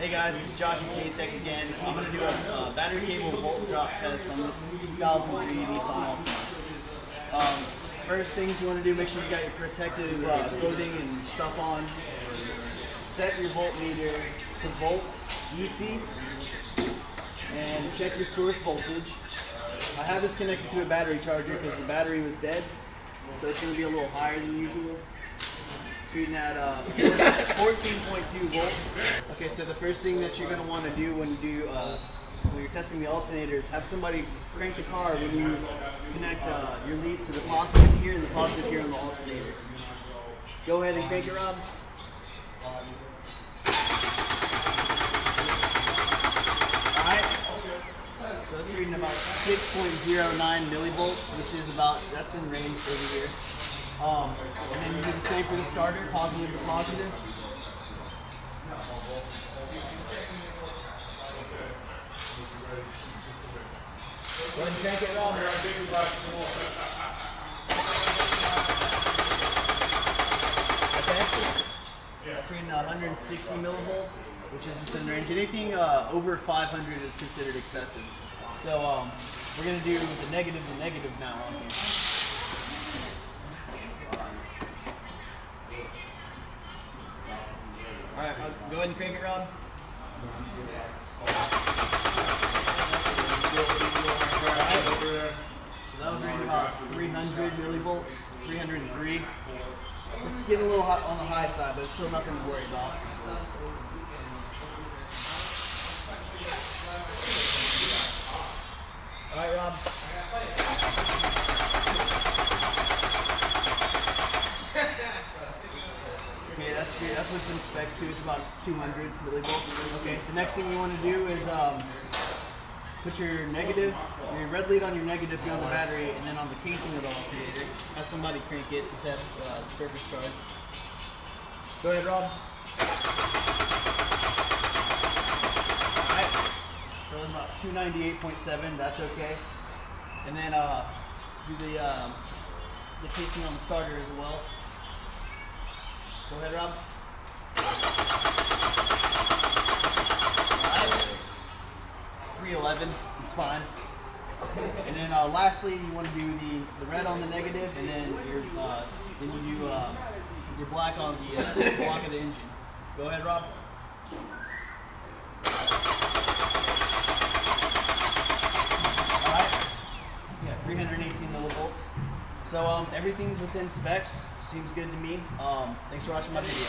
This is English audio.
Hey guys, this is Josh from J-Tech again. I'm going to do a battery cable volt drop test on this 2003 Nissan Altima. First things you want to do, make sure you got your protective clothing and stuff on. Set your voltmeter to volts DC and check your source voltage. I have this connected to a battery charger because the battery was dead, so it's going to be a little higher than usual. Shooting at 14.2 volts. Okay, so the first thing that you're going to want to do when you're testing the alternator is have somebody crank the car when you connect your leads to the positive here and the positive here on the alternator. Go ahead and crank it, Rob. Alright, so it's reading about 6.09 millivolts, which is that's in range over here. And then you do the same for the starter, positive to positive. Go ahead and crank it, Rob. Okay. That's reading 160 millivolts, which is within range. Anything over 500 is considered excessive. So we're going to do the negative now on here. Alright, go ahead and crank it, Rob. So that was reading about 300 millivolts, 303. This is getting a little hot on the high side, but it's still nothing to worry about. Alright, Rob. Okay, that's what's in specs too. It's about 200 millivolts. Okay, the next thing we want to do is put your red lead on your negative here on the battery, and then on the casing of the alternator. Have somebody crank it to test the surface charge. Go ahead, Rob. Alright, so it's about 298.7. That's okay. And then do the casing on the starter as well. Go ahead, Rob. Alright. 311, it's fine. And then lastly, you want to do the red on the negative, and then you do your black on the block of the engine. Go ahead, Rob. Alright. Yeah, 318 millivolts. So everything's within specs. Seems good to me. Thanks for watching my video.